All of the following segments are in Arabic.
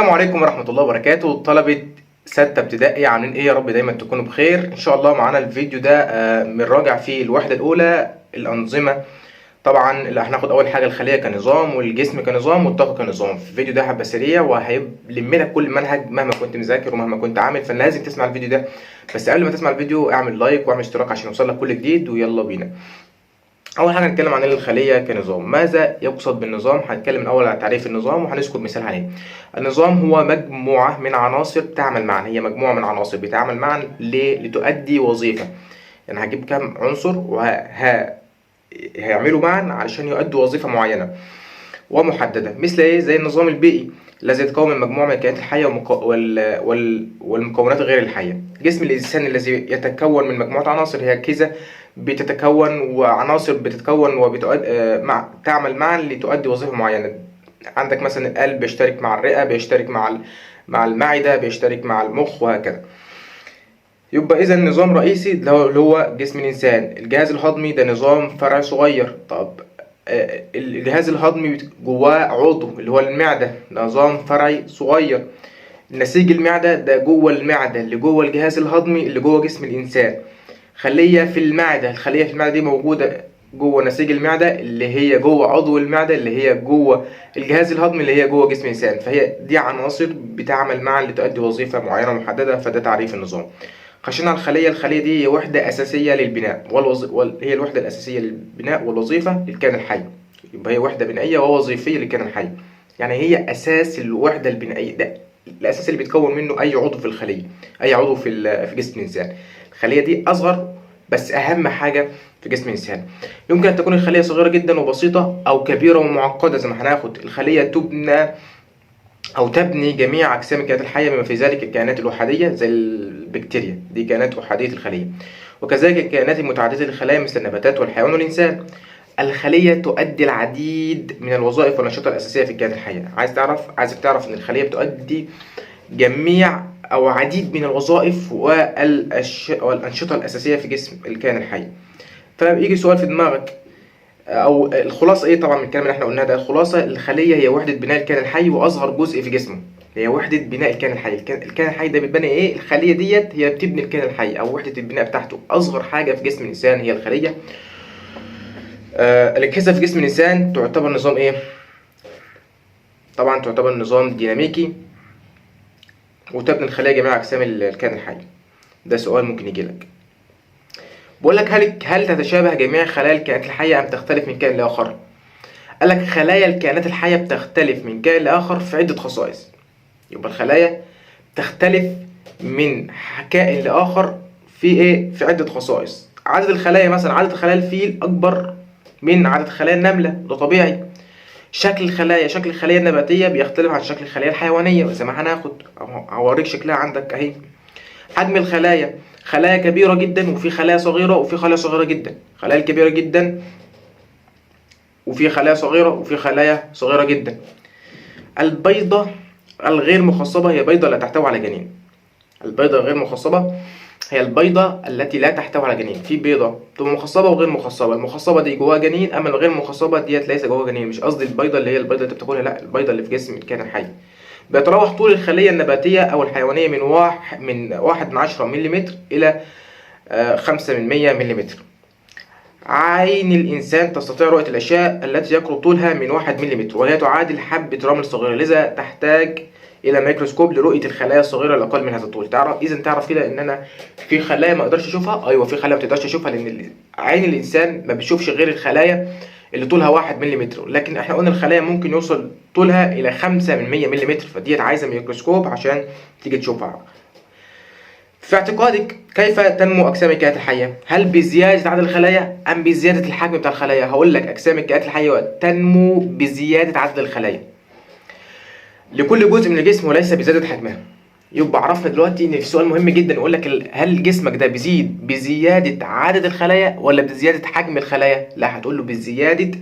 السلام عليكم ورحمة الله وبركاته. طلبة ستة ابتدائي عاملين ايه؟ يا رب دايما تكونوا بخير ان شاء الله. معانا الفيديو ده بنراجع فيه الوحدة الاولى الانظمة. طبعا اللي هناخد اول حاجة الخلية كنظام، والجسم كنظام، والطاقة كنظام. في الفيديو ده هبقى سريع وهيلم لك كل المنهج مهما كنت مذاكر ومهما كنت عامل، فلازم تسمع الفيديو ده. بس قبل ما تسمع الفيديو اعمل لايك واعمل اشتراك عشان يوصلك كل جديد، ويلا بينا. اول حاجه هنتكلم عن الخليه كنظام. ماذا يقصد بالنظام؟ هنتكلم الاول عن تعريف النظام وهنذكر مثال عليه. النظام هو مجموعه من عناصر تعمل معا. هي مجموعه من عناصر بتعمل معا لتؤدي وظيفه. يعني هجيب كام عنصر هيعملوا معا علشان يؤدوا وظيفه معينه ومحدده. مثل ايه؟ زي النظام البيئي الذي يتكون من مجموعه من الكائنات الحيه والمكونات غير الحيه. جسم الانسان الذي يتكون من مجموعه عناصر هي كذا بتتكون، وعناصر بتتكون تعمل معا لتؤدي وظيفة معينة. عندك مثلا القلب بيشترك مع الرئة، بيشترك مع المعدة، بيشترك مع المخ، وهكذا. يبقى إذا نظام رئيسي اللي هو جسم الإنسان. الجهاز الهضمي ده نظام فرعي صغير. طب الجهاز الهضمي جواه عضو اللي هو المعدة، نظام فرعي صغير. نسيج المعدة ده جوه المعدة اللي جوه الجهاز الهضمي اللي جوه جسم الإنسان. خلية في المعدة، الخلية في المعدة دي موجودة جوه نسيج المعدة اللي هي جوه عضو المعدة اللي هي جوه الجهاز الهضمي اللي هي جوه جسم الإنسان. فهي دي عناصر بتعمل معا لتؤدي وظيفة معينة محددة. فده تعريف النظام. خشينا على الخلية دي هي وحدة أساسية للبناء هي الوحدة الأساسية للبناء والوظيفة للكائن الحي. يبقى هي وحدة بنائية ووظيفية للكائن الحي. يعني هي أساس الوحدة البنائية، ده الأساس اللي بيتكون منه أي عضو في الخلية، أي عضو في جسم الإنسان. الخلية دي أصغر بس أهم حاجة في جسم الإنسان. يمكن أن تكون الخلية صغيرة جدا وبسيطة أو كبيرة ومعقدة زي ما هناخد. الخلية تبني جميع أجسام الكائنات الحية بما في ذلك الكائنات الأحادية زي البكتيريا، دي كائنات أحادية الخلية. وكذلك الكائنات المتعددة الخلايا مثل النباتات والحيوان والإنسان. الخلية تؤدي العديد من الوظائف والأنشطة الأساسية في الكائنات الحية. عايزك تعرف إن الخلية بتؤدي جميع أو عديد من الوظائف والأنشطة الأساسية في جسم الكائن الحي. فيجي سؤال في دماغك، أو الخلاصة إيه طبعا من الكلام اللي إحنا قلناه ده؟ الخلاصة الخلية هي وحدة بناء الكائن الحي وأصغر جزء في جسمه. هي وحدة بناء الكائن الحي. الكائن الحي ده بيتبني إيه؟ الخلية ديت هي بتبني الكائن الحي أو وحدة البناء بتاعته. أصغر حاجة في جسم الإنسان هي الخلية. الأجهزة في جسم الإنسان تعتبر نظام إيه؟ طبعا تعتبر نظام ديناميكي، وتبني الخلايا جميع أجسام الكائن الحي. ده سؤال ممكن يجي لك. بقول لك هل تتشابه جميع خلايا الكائنات الحية أم تختلف من كائن لآخر؟ قال لك خلايا الكائنات الحية بتختلف من كائن لآخر في عدة خصائص. يبقى الخلايا تختلف من كائن لآخر في إيه؟ في عدة خصائص. عدد الخلايا، مثلا عدد خلايا الفيل أكبر من عدد خلايا النملة، ده طبيعي. شكل الخلايا النباتية بيختلف عن شكل الخلايا الحيوانية زي ما هناخد. هوريك شكلها عندك أهي. حجم الخلايا، خلايا كبيرة جدا وفي خلايا صغيرة وفي خلايا صغيرة جدا. خلايا كبيرة جدا وفي خلايا صغيرة وفي خلايا صغيرة جدا. البيضة الغير مخصبة هي بيضة لا تحتوي على جنين. البيضة الغير مخصبة هي البيضة التي لا تحتوي على جنين. في بيضة تبقى مخصبة وغير مخصبة. المخصبة دي جواها جنين، أما الغير مخصبة ديت ليس جواها جنين. مش قصدي البيضة اللي هي البيضة اللي بتاكلها، لا، البيضة اللي في جسم الكائن الحي. بيتراوح طول الخلية النباتية أو الحيوانية من 1/10 ملم إلى 5/100 ملم. عين الإنسان تستطيع رؤية الأشياء التي يقرب طولها من 1 ملم، وهي تعادل حبة رمل صغيرة، لذا تحتاج إلى ميكروسكوب لرؤية الخلايا الصغيرة الأقل من هذا الطول. تعرف كده إن أنا في خلايا ما أقدرش أشوفها. أيوة، في خلايا ما تقدرش أشوفها لأن عين الإنسان ما بتشوفش غير الخلايا اللي طولها 1 ملم، لكن احنا قلنا الخلايا ممكن يوصل طولها إلى 5/100 ملم، فديت عايزة ميكروسكوب عشان تيجي تشوفها. في اعتقادك كيف تنمو أجسام الكائنات الحية؟ هل بزيادة عدد الخلايا أم بزيادة الحجم بتاع الخلايا؟ هقول لك أجسام الكائنات الحية تنمو بزيادة عدد الخلايا لكل جزء من الجسم وليس بزيادة حجمها. يبقى عرفنا دلوقتي ان في سؤال مهم جدا يقول لك هل جسمك ده بيزيد بزيادة عدد الخلايا ولا بزيادة حجم الخلايا؟ لا، هتقول له بزيادة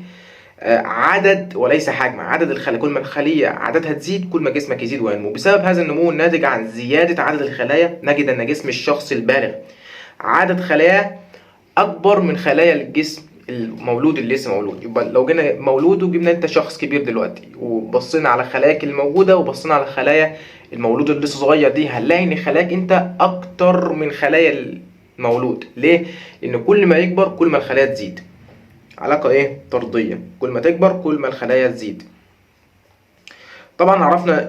عدد وليس حجم. عدد الخلايا، كل ما الخلية عددها تزيد كل ما جسمك يزيد وينمو. بسبب هذا النمو الناتج عن زيادة عدد الخلايا نجد ان جسم الشخص البالغ عدد خلاياه اكبر من خلايا الجسم المولود اللي لسه مولود. يبقى لو جينا مولود وجبنا انت شخص كبير دلوقتي وبصينا على خلاياك الموجوده وبصينا على خلايا المولود اللي لسه صغير دي، هنلاقي ان خلاياك انت اكتر من خلايا المولود. ليه؟ لان كل ما يكبر كل ما الخلايا تزيد. علاقه ايه طرديه، كل ما تكبر كل ما الخلايا تزيد. طبعا عرفنا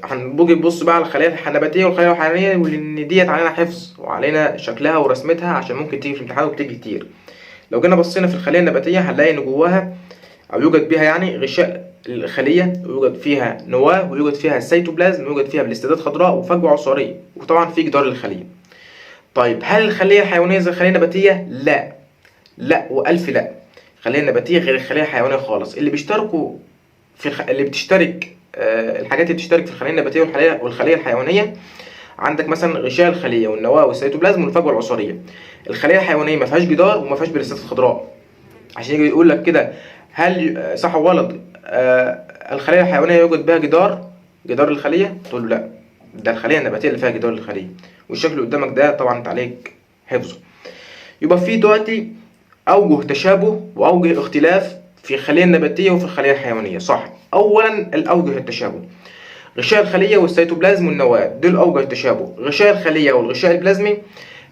هنبوجي نبص بقى على الخلايا النباتيه والخلايا الحيوانيه، وان ديت علينا حفظ وعلينا شكلها ورسمتها عشان ممكن تيجي في الامتحان وبتيجي كتير. لو جينا بصينا في الخليه النباتيه هنلاقي ان جواها او يوجد بها يعني غشاء الخليه، ويوجد فيها نواه، ويوجد فيها السيتوبلازم، ويوجد فيها بلاستيدات خضراء وفجوه عصاريه، وطبعا في جدار للخليه. طيب هل الخليه الحيوانيه زي الخليه النباتيه؟ لا، لا والف لا. الخليه النباتيه غير الخليه الحيوانيه خالص. اللي بيشتركوا في اللي بتشترك الحاجات اللي بتشترك في الخليه النباتيه والخليه الحيوانيه، عندك مثلا غشاء الخليه والنواه والسيتوبلازم والفجوه العصاريه. الخليه الحيوانيه ما فيهاش جدار وما فيهاش بلاستيدات خضراء. عشان يجي يقول لك كده هل صح ولا غلط الخليه الحيوانيه يوجد بها جدار للخليه؟ تقول له لا، ده الخليه النباتيه اللي فيها جدار للخليه. والشكل اللي قدامك ده طبعا انت عليك حفظه. يبقى في دلوقتي اوجه تشابه واوجه اختلاف في الخليه النباتيه وفي الخليه الحيوانيه، صح؟ اولا الاوجه التشابه، غشاء الخليه والسيتوبلازم والنواه دول اوجه التشابه. غشاء الخليه والغشاء البلازمي،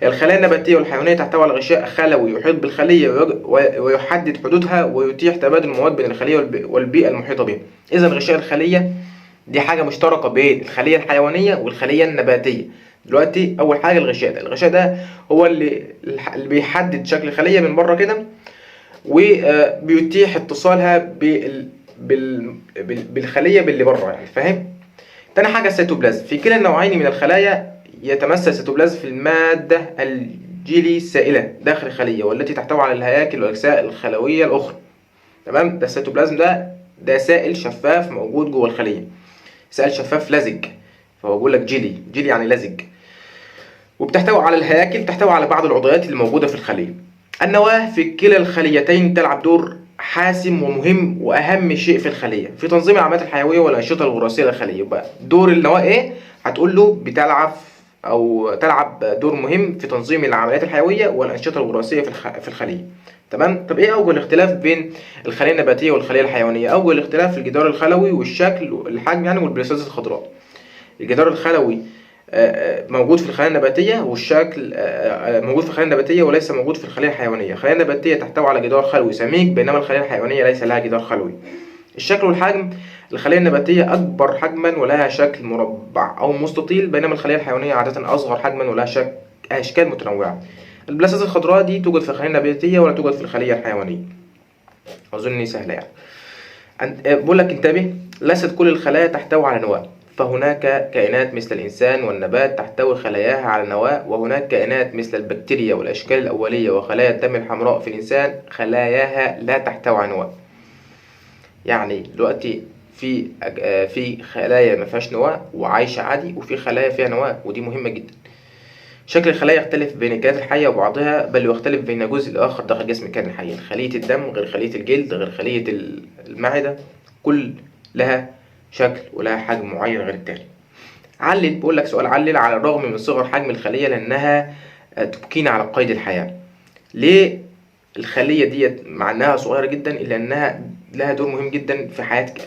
الخلايا النباتيه والحيوانيه تحتوي على غشاء خلوي يحيط بالخليه ويحدد حدودها ويتيح تبادل المواد بين الخليه والبيئه المحيطه بها. اذا غشاء الخليه دي حاجه مشتركه بين الخليه الحيوانيه والخليه النباتيه. دلوقتي اول حاجه الغشاء ده هو اللي بيحدد شكل الخليه من بره كده، وبيتيح اتصالها بالخليه باللي بره، يعني فاهم؟ تاني حاجه السيتوبلازم. في كلا النوعين من الخلايا يتمثل السيتوبلازم في الماده الجيلي السائله داخل الخليه، والتي تحتوي على الهياكل والاجزاء الخلويه الاخرى. تمام؟ ده السيتوبلازم ده سائل شفاف موجود جوه الخليه، سائل شفاف لزج، فهو بيقول لك جيلي يعني لزج. وبتحتوي على الهياكل، تحتوي على بعض العضويات اللي موجوده في الخليه. النواه في كلا الخليتين تلعب دور حاسم ومهم واهم شيء في الخليه في تنظيم العمليات الحيويه والانشطه الوراثيه للخليه. يبقى دور النواه ايه؟ هتقول له تلعب دور مهم في تنظيم العمليات الحيويه والانشطه الوراثيه في الخليه. تمام؟ طب ايه اوجه الاختلاف بين الخليه النباتيه والخليه الحيوانيه؟ اوجه الاختلاف في الجدار الخلوي والشكل والحجم يعني والبلاستيدات الخضراء. الجدار الخلوي موجود في الخلايا النباتيه، والشكل موجود في الخلايا النباتيه وليس موجود في الخلايا الحيوانيه. الخلايا النباتيه تحتوي على جدار خلوي سميك، بينما الخلايا الحيوانيه ليس لها جدار خلوي. الشكل والحجم، الخلايا النباتيه اكبر حجما ولها شكل مربع او مستطيل، بينما الخلايا الحيوانيه عاده اصغر حجما ولها اشكال متنوعه. البلاستيدات الخضراء دي توجد في الخلايا النباتيه ولا توجد في الخليه الحيوانيه. اظن اني سهله يعني. بقول لك انتبه، ليست كل الخلايا تحتوي على نواه، فهناك كائنات مثل الإنسان والنبات تحتوي خلاياها على نواة، وهناك كائنات مثل البكتيريا والأشكال الأولية وخلايا الدم الحمراء في الإنسان خلاياها لا تحتوي على نواة. يعني دلوقتي في خلايا ما فيهاش نواة وعايشة عادي، وفي خلايا فيها نواة، ودي مهمة جدا. شكل الخلايا يختلف بين الكائنات الحية وبعضها، بل يختلف بين جزء الآخر داخل جسم الكائن الحي. خلية الدم غير خلية الجلد غير خلية المعدة، كل لها شكل ولها حجم معين غير التاني. علل، بقول لك سؤال علل. على الرغم من صغر حجم الخلية لأنها تبقينا على قيد الحياة. ليه الخلية ديت مع أنها صغيرة جدا إلا أنها لها دور مهم جدا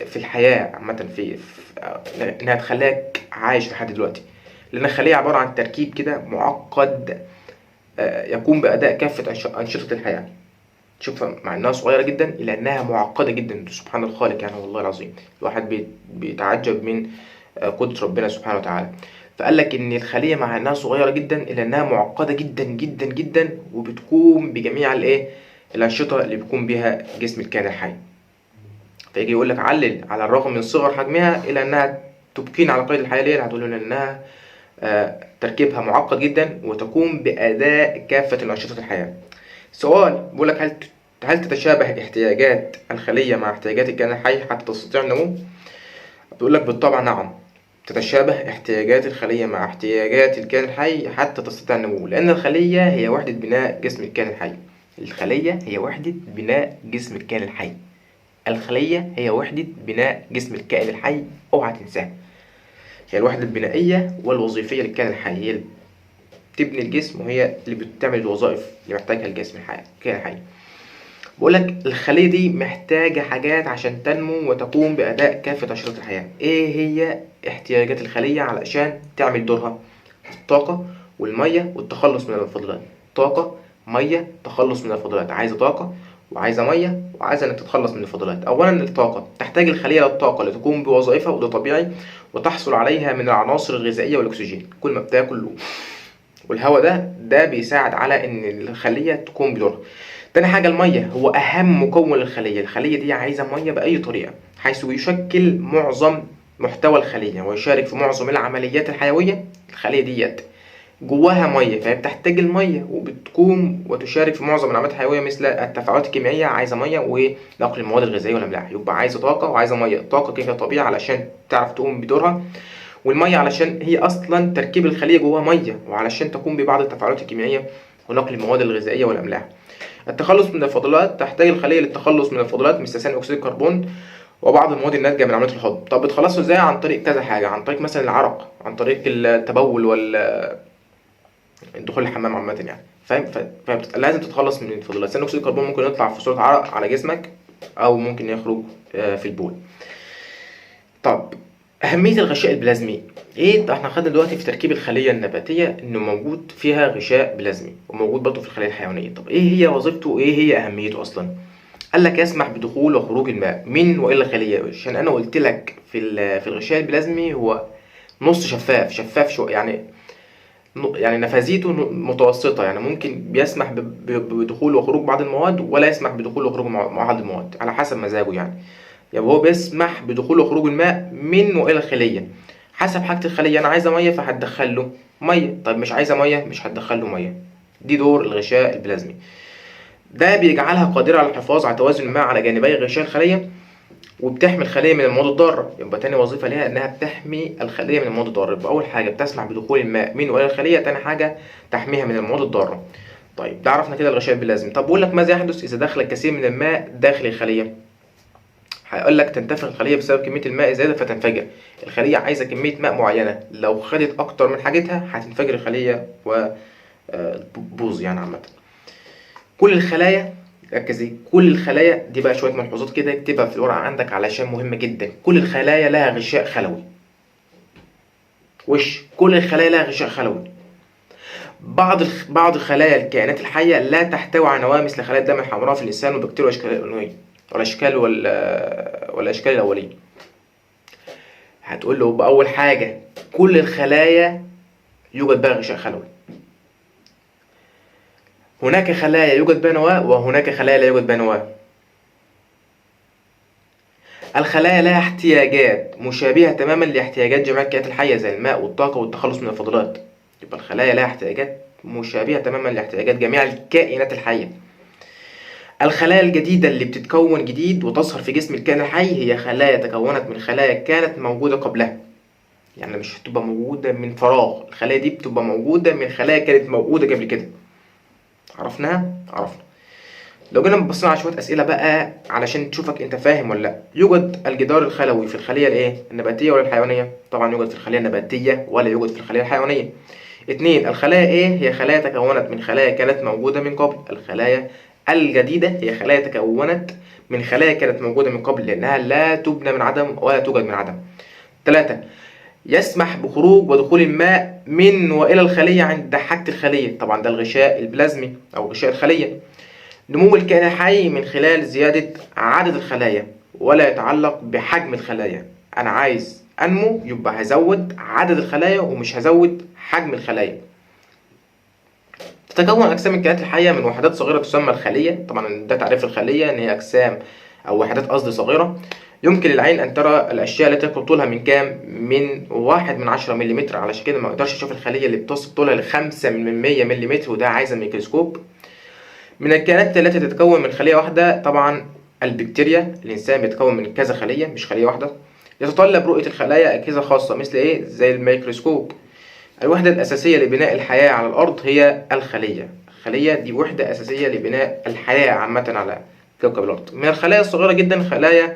في الحياة عامة، في أنها تخليك عايش لحد دلوقتي؟ لأن الخلية عبارة عن تركيب كده معقد يقوم بأداء كافة أنشطة الحياة. شوف، مع انها صغيره جدا الا انها معقده جدا. سبحان الخالق يعني، والله العظيم الواحد بيتعجب من قدره ربنا سبحانه وتعالى. فقال لك ان الخليه مع انها صغيره جدا الا انها معقده جدا جدا جدا، وبتقوم بجميع الانشطه اللي بيقوم بها جسم الكائن الحي. فيجي يقول لك علل على الرغم من صغر حجمها الا انها تبقين على قيد الحياه. ليه؟ هتقول انها تركيبها معقد جدا وتقوم باداء كافه انشطه الحياه. سؤال بيقول لك هل تتشابه احتياجات الخلية مع احتياجات الكائن الحي حتى تستطيع النمو؟ بيقول لك بالطبع نعم، تتشابه احتياجات الخلية مع احتياجات الكائن الحي حتى تستطيع النمو، لأن الخلية هي وحدة بناء جسم الكائن الحي. الخلية هي وحدة بناء جسم الكائن الحي. الخلية هي وحدة بناء جسم الكائن الحي، اوعى تنساها. هي الوحدة البنائية والوظيفية للكائن الحي، هي اللي بتبني الجسم وهي اللي بتعمل الوظائف اللي محتاجها الجسم الكائن الحي. بقولك الخلية دي محتاجة حاجات عشان تنمو وتقوم بأداء كافة أنشطة الحياة. إيه هي احتياجات الخلية علشان تعمل دورها؟ الطاقة والمية والتخلص من الفضلات. طاقة، مية، تخلص من الفضلات. عايزة طاقة وعايزة مية وعايزة إنك تتخلص من الفضلات. أولا الطاقة، تحتاج الخلية للطاقة لتقوم بوظائفها وده طبيعي، وتحصل عليها من العناصر الغذائية والأكسجين. كل ما بتاكل والهواء ده بيساعد على إن الخلية تقوم بدورها. تاني حاجة المية، هو أهم مكون للخلية. الخلية دي عايزة مية بأي طريقة، حيث يشكل معظم محتوى الخلية ويشارك في معظم العمليات الحيوية. الخلية ديت جواها مية، فهي بتحتاج المية وبتقوم وتشارك في معظم العمليات الحيوية مثل التفاعلات الكيميائية. عايزة مية ونقل المواد الغذائية والأملاح، يبقى عايزة طاقة وعايزة مية. طاقة كده طبيعي علشان تعرف تقوم بدورها، والمية علشان هي أصلا تركيب الخلية جواها مية، وعلشان تقوم ببعض التفاعلات الكيميائية ونقل المواد الغذائية والأملاح. التخلص من الفضلات، تحتاج الخلية للتخلص من الفضلات مثل ثاني أكسيد الكربون وبعض المواد الناتجة من عملية الهضم. طب بتخلصه ازاي؟ عن طريق كذا حاجة، عن طريق مثلا العرق، عن طريق التبول والدخول الحمام عامة يعني، فاهم؟ فلازم تتخلص من الفضلات. ثاني أكسيد الكربون ممكن يطلع في صورة عرق على جسمك أو ممكن يخرج في البول. طب أهمية الغشاء البلازمي إيه؟ ده احنا خدنا دلوقتي في تركيب الخلية النباتية إنه موجود فيها غشاء بلازمي وموجود برضه في الخلية الحيوانية. طب إيه هي وظيفته وإيه هي أهميته أصلا؟ قال لك يسمح بدخول وخروج الماء من وإلى الخلية. عشان أنا قلت لك في الغشاء البلازمي هو نص شفاف شو يعني نفاذيته متوسطة، يعني ممكن بيسمح بدخول وخروج بعض المواد ولا يسمح بدخول وخروج بعض المواد على حسب مزاجه يعني. يبقى هو بيسمح بدخول وخروج الماء من وإلى الخلية حسب حاجة الخلية. أنا عايزة مية فهتدخل له مية، طيب مش عايزة مية مش هتدخل له مية. دي دور الغشاء البلازمي. ده بيجعلها قادرة على الحفاظ على توازن الماء على جانبي غشاء الخلية، وبتحمي الخلية من المواد الضارة. يبقى تاني وظيفة ليها إنها بتحمي الخلية من المواد الضارة. يبقى أول حاجة بتسمح بدخول الماء من وإلى الخلية، تاني حاجة تحميها من المواد الضارة. طيب ده عرفنا كده الغشاء البلازمي. طب بقول لك ماذا يحدث إذا دخل الكثير من الماء داخل الخلية؟ هيقول لك تنتفخ الخلية بسبب كمية الماء الزيادة فتنفجر. الخلية عايزة كمية ماء معينة، لو خدت أكتر من حاجتها هتنفجر الخلية وبوظ يعني عامة. كل الخلايا، ركزي، كل الخلايا دي بقى شوية ملحوظات كده اكتبها في الورقة عندك علشان مهمة جدا. كل الخلايا لها غشاء خلوي. كل الخلايا لها غشاء خلوي. بعض خلايا الكائنات الحية لا تحتوي على نواة مثل خلايا الدم الحمراء في الإنسان والبكتيريا والأشكال الأولية. هتقول له بأول حاجة كل الخلايا يوجد بها غشاء خلوي. هناك خلايا يوجد بها نواة وهناك خلايا لا يوجد بها نواة. الخلايا لها احتياجات مشابهة تماما لاحتياجات جميع الكائنات الحية زي الماء والطاقة والتخلص من الفضلات. يبقى الخلايا لها احتياجات مشابهة تماما لاحتياجات جميع الكائنات الحية. الخلايا الجديدة اللي بتتكون جديد وتظهر في جسم الكائن الحي هي خلايا تكونت من خلايا كانت موجودة قبلها، يعني مش هتبقى موجودة من فراغ. الخلايا دي بتبقى موجودة من خلايا كانت موجودة قبل كده. عرفنا. لو جينا بصينا على شوية أسئلة بقى علشان تشوفك أنت فاهم ولا لأ. يوجد الجدار الخلوي في الخلية الإيه؟ النباتية ولا الحيوانية؟ طبعا يوجد في الخلية النباتية ولا يوجد في الخلية الحيوانية. 2. الخلايا إيه؟ هي خلايا تكونت من خلايا كانت موجودة من قبل. الخلايا الجديدة هي خلايا تكونت من خلايا كانت موجودة من قبل، لأنها لا تبنى من عدم ولا توجد من عدم. 3. يسمح بخروج ودخول الماء من وإلى الخلية عند حاجة الخلية. طبعا ده الغشاء البلازمي أو غشاء الخلية. نمو الكائن الحي من خلال زيادة عدد الخلايا ولا يتعلق بحجم الخلايا. أنا عايز أنمو يبقى هزود عدد الخلايا ومش هزود حجم الخلايا. تتكون أجسام الكائنات الحية من وحدات صغيرة تسمى الخلية. طبعا ده تعريف الخلية، إن هي أجسام أو وحدات صغيرة يمكن للعين أن ترى الأشياء التي يقل طولها من كام؟ من 1/10 ملم. علشان كده ما أقدرش أشوف الخلية اللي بتصل طولها ل5/100 ملم، وده عايز ميكروسكوب. من الكائنات التي تتكون من خلية واحدة طبعا البكتيريا. الإنسان بيتكون من كذا خلية مش خلية واحدة. يتطلب رؤية الخلايا أجهزة خاصة مثل إيه؟ زي الميكروسكوب. الوحدة الأساسية لبناء الحياة على الأرض هي الخلية. الخلية دي وحدة أساسية لبناء الحياة عامة على كوكب الأرض. من الخلايا الصغيرة جدا خلايا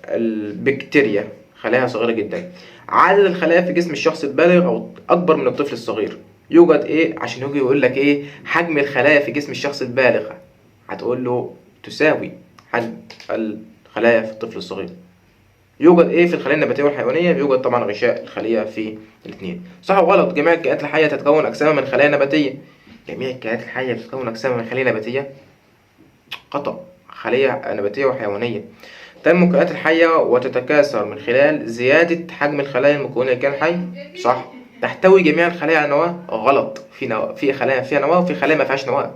البكتيريا، خلايا صغيرة جدا. عدد الخلايا في جسم الشخص البالغ أو أكبر من الطفل الصغير. يوجد إيه؟ عشان يجي يقول لك إيه حجم الخلايا في جسم الشخص البالغ، هتقول له تساوي حجم الخلايا في الطفل الصغير. يوجد ايه في الخلية النباتية والحيوانية؟ يوجد طبعا غشاء الخلية في الاثنين. صح وغلط؟ جميع الكائنات الحية تتكون أجسامها من خلايا نباتية. جميع الكائنات الحية تتكون أجسامها من خلايا نباتية؟ خطأ، خلية نباتية وحيوانية. تنمو الكائنات الحية وتتكاثر من خلال زيادة حجم الخلايا المكونة للكائن الحي. صح. تحتوي جميع الخلايا على نواة. غلط، في خلايا فيها نواة وفي خلايا ما فيهاش نواة.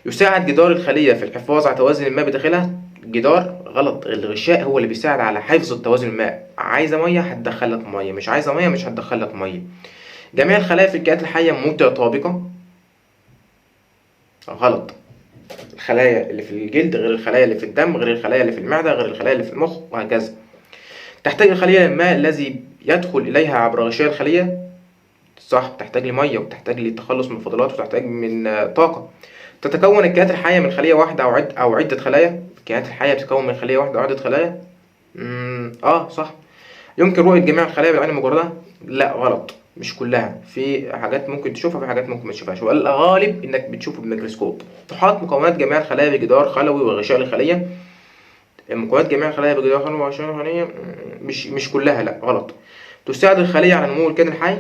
يساعد جدار الخلية في الحفاظ على توازن الماء بداخلها. جدار. غلط، الغشاء هو اللي بيساعد على حفظ التوازن الماء. عايزة مية هتدخلك مية، مش عايزة مية مش هتدخلك مية. جميع الخلايا في الكائنات الحية متطابقة. غلط، الخلايا اللي في الجلد غير الخلايا اللي في الدم غير الخلايا اللي في المعدة غير الخلايا اللي في المخ، وهكذا. تحتاج الخلية للماء الذي يدخل إليها عبر غشاء الخلية. صح، بتحتاج لمية وبتحتاج للتخلص من الفضلات وتحتاج من طاقة. تتكون الكائنات الحية من خلية واحدة أو عدة خلايا. الكائنات الحية بتتكون من خلية واحدة أو عدة خلايا. صح. يمكن رؤية جميع الخلايا بالعين المجردة. لا، غلط، مش كلها. في حاجات ممكن تشوفها، في حاجات ممكن ما تشوفهاش، والغالب انك بتشوفه بالميكروسكوب. تحاط مكونات جميع الخلايا بجدار خلوي وغشاء الخلية. مكونات جميع الخلايا بجدار خلوي وغشاء الخلية مش كلها، لا غلط. تساعد الخلية على نمو الكائن الحي.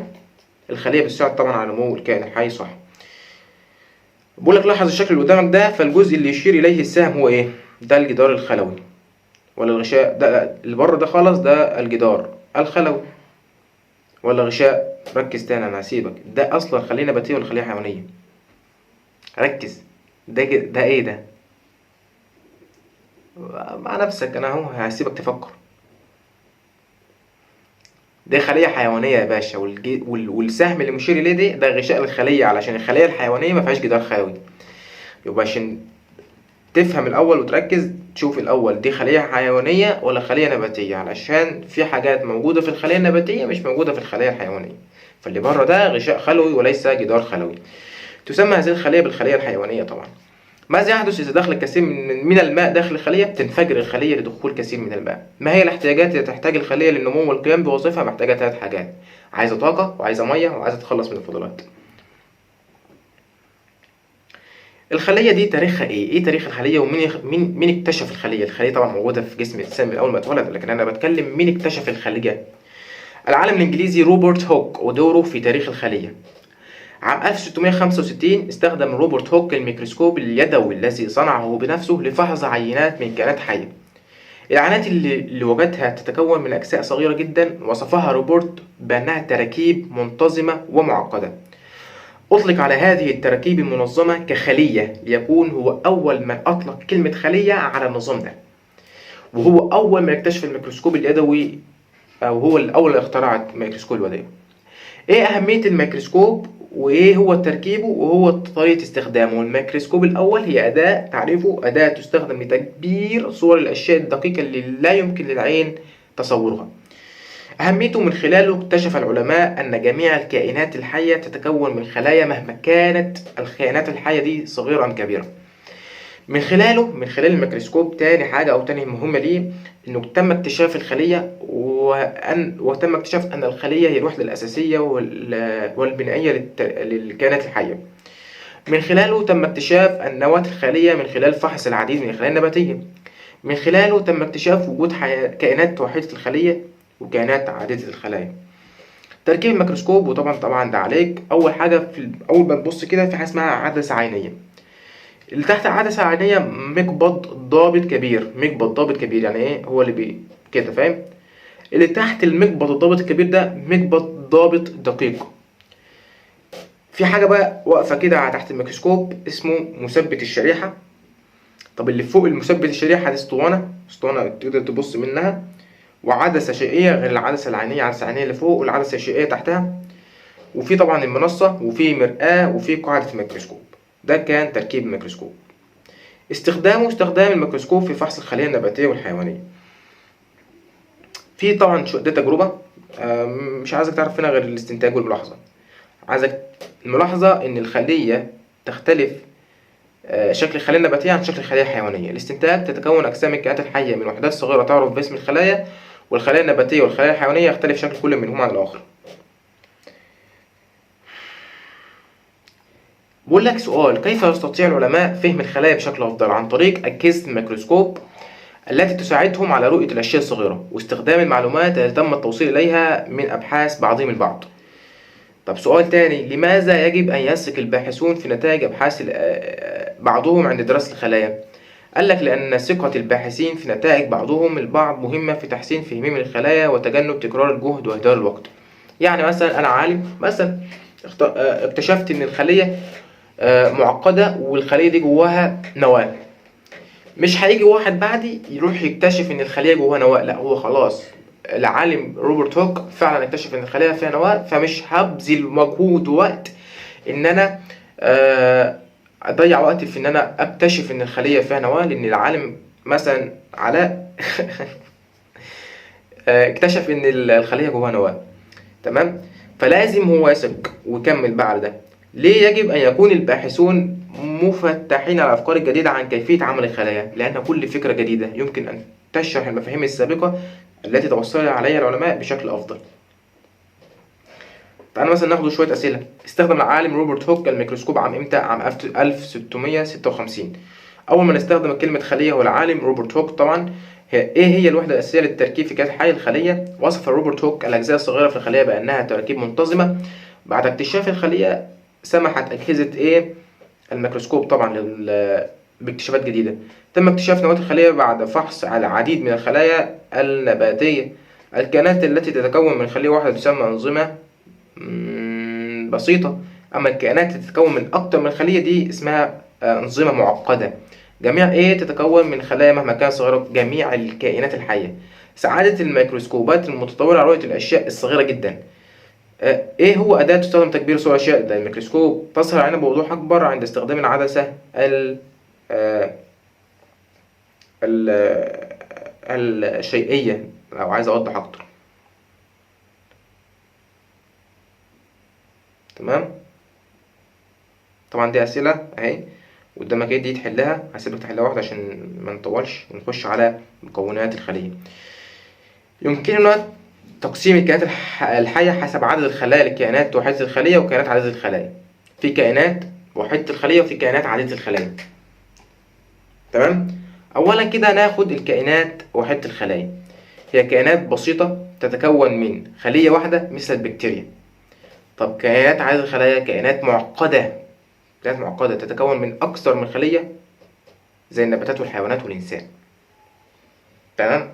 الخلية بتساعد طبعا على نمو الكائن الحي، صح. بقول لك لاحظ الشكل اللي قدامك ده، فالجزء اللي يشير اليه السهم هو ايه؟ ده الجدار الخلوي ولا الغشاء؟ ده اللي بره ده خالص ده الجدار الخلوي ولا غشاء؟ ركز تاني، انا هسيبك. ده اصلا خلية نباتية ولا خلية حيوانية؟ ركز. ده ايه ده؟ مع نفسك، انا اهو هسيبك تفكر. ده خلية حيوانية يا باشا، والسهم اللي مشير اليه ده غشاء الخلية، علشان الخلية الحيوانية ما فيهاش جدار خلوي. يبقى عشان تفهم الاول وتركز تشوف الاول دي خلية حيوانية ولا خلية نباتية، علشان في حاجات موجودة في الخلية النباتية مش موجودة في الخلية الحيوانية. فاللي بره ده غشاء خلوي وليس جدار خلوي. تسمى هذه الخلية بالخلية الحيوانية طبعا. ماذا يحدث إذا دخل كثير من الماء داخل الخلية؟ تنفجر الخلية لدخول كثير من الماء. ما هي الاحتياجات اللي تحتاج الخلية للنمو والقيام بوظيفة؟ محتاجة 3 حاجات: عايزة طاقة وعايزة مية وعايزة تتخلص من الفضلات. الخلية دي تاريخها ايه تاريخ الخلية؟ ومين اكتشف الخلية؟ الخلية طبعا موجودة في جسم الإنسان من أول ما اتولد، لكن أنا بتكلم مين اكتشف الخلية. العالم الإنجليزي روبرت هوك ودوره في تاريخ الخلية. عام 1665 استخدم روبرت هوك الميكروسكوب اليدوي الذي صنعه بنفسه لفحص عينات من كائنات حية. العينات اللي وجدها تتكون من أجزاء صغيرة جدا، وصفها روبرت بأنها تراكيب منتظمة ومعقدة. أطلق على هذه التراكيب المنظمة كخلية، ليكون هو أول من أطلق كلمة خلية على النظام ده، وهو أول من اكتشف الميكروسكوب اليدوي، أو هو الأول اللي اخترع الميكروسكوب اليدوي. إيه أهمية الميكروسكوب وإيه هو تركيبه وهو طريقة استخدامه؟ الميكروسكوب الأول هي أداة، تعريفه أداة تستخدم لتكبير صور الأشياء الدقيقة اللي لا يمكن للعين تصورها. أهميته من خلاله اكتشف العلماء أن جميع الكائنات الحية تتكون من خلايا مهما كانت الكائنات الحية دي صغيرة أم كبيرة. من خلال الميكروسكوب، تاني حاجة أو تاني مهمة ليه، إنه تم اكتشاف الخلية وتم اكتشاف أن الخلية هي الوحدة الأساسية والبنائية للكائنات الحية. من خلاله تم اكتشاف النواة الخلية من خلال فحص العديد من الخلايا النباتية. من خلاله تم اكتشاف وجود كائنات وحيدة الخلية وكائنات عديدة الخلايا. تركيب الميكروسكوب، وطبعا ده عليك. أول حاجة أول ما تبص كده في حاجة اسمها عدسة عينية. اللي تحت العدسة العينية مقبض ضابط كبير. يعني ايه هو اللي كده، فاهم؟ اللي تحت المقبض الضابط الكبير ده مقبض ضابط دقيق. في حاجة بقى واقفة كده تحت الميكروسكوب اسمه مثبت الشريحة. طب اللي فوق المثبت الشريحة دي اسطوانة تقدر تبص منها، وعدسة شيئية غير العدسة العينية. العدسة العينية اللي فوق والعدسة الشيئية تحتها، وفي طبعا المنصة وفي مرآة وفي قاعدة الميكروسكوب. ده كان تركيب الميكروسكوب. استخدام الميكروسكوب في فحص الخلايا النباتية والحيوانية. في طبعا ده تجربة، مش عايزك تعرف هنا غير الاستنتاج والملاحظة. عايزك الملاحظة ان الخلية تختلف شكل الخلية النباتية عن شكل الخلية الحيوانية. الاستنتاج: تتكون أجسام الكائنات الحية من وحدات صغيرة تعرف باسم الخلايا، والخلايا النباتية والخلايا الحيوانية يختلف شكل كل منهما عن الآخر. بقول لك سؤال: كيف يستطيع العلماء فهم الخلايا بشكل أفضل؟ عن طريق أجهزة الميكروسكوب التي تساعدهم على رؤية الأشياء الصغيرة واستخدام المعلومات التي تم التوصيل إليها من أبحاث بعضهم البعض. طب سؤال تاني: لماذا يجب أن يثق الباحثون في نتائج أبحاث بعضهم عند دراسة الخلايا؟ قال لك لأن ثقة الباحثين في نتائج بعضهم البعض مهمة في تحسين فهمهم للخلايا وتجنب تكرار الجهد وإهدار الوقت. يعني مثلا أنا عالم مثلا اكتشفت إن الخلية معقدة والخلية دي جواها نواة. مش هيجي واحد بعدي يروح يكتشف إن الخلية جواها نواة، لا، هو خلاص العالم روبرت هوك فعلا اكتشف إن الخلية فيها نواة، فمش هبذل مجهود ووقت إن أنا اضيع وقتي في ان انا اكتشف ان الخليه فيها نواه، لان العالم مثلا علاء اكتشف ان الخليه جواها نواه. تمام، فلازم هو يثق ويكمل بقى على ده. ليه يجب ان يكون الباحثون مفتحين على الافكار الجديده عن كيفيه عمل الخلايا؟ لان كل فكره جديده يمكن ان تشرح المفاهيم السابقه التي توصل عليها العلماء بشكل افضل. تعالى مثلا ناخد شويه اسئله. استخدم العالم روبرت هوك الميكروسكوب عام امتى؟ عام 1656. اول ما نستخدم كلمه خليه هو العالم روبرت هوك. طبعا ايه هي الوحده الاساسيه للتركيب في كائن حي؟ الخليه. وصف روبرت هوك الاجزاء الصغيره في الخليه بانها تركيب منتظمه. بعد اكتشاف الخليه سمحت اجهزه الميكروسكوب طبعا باكتشافات جديده. تم اكتشاف نواه الخليه بعد فحص على العديد من الخلايا النباتيه. الكائنات التي تتكون من خليه واحده تسمى انظمه بسيطة. أما الكائنات اللي تتكون من أكتر من خلية دي اسمها أنظمة معقدة. جميع تتكون من خلايا مهما كانت صغيرة. جميع الكائنات الحية. سعادة الميكروسكوبات المتطورة على رؤية الأشياء الصغيرة جدا. هو أداة تستخدم تكبير صورة الأشياء؟ ده الميكروسكوب. تظهر العينة بوضوح أكبر عند استخدام العدسة الشيئية. لو عايز أوضح أكتر. تمام، طبعا دي اسئله اهي قدامك دي تحلها. هسيبك تحلها واحده عشان ما نطولش ونخش على مكونات الخليه. يمكننا تقسيم الكائنات الحيه حسب عدد الخلايا لكائنات وحيده الخليه وكائنات عديده الخلايا. في كائنات وحيده الخليه وفي كائنات عديده الخلايا. تمام، اولا كده ناخد الكائنات وحيده الخلايا. هي كائنات بسيطه تتكون من خليه واحده مثل البكتيريا. طب كائنات عديده الخلايا كائنات معقده تتكون من أكثر من خلية زي النباتات والحيوانات والإنسان. تمام.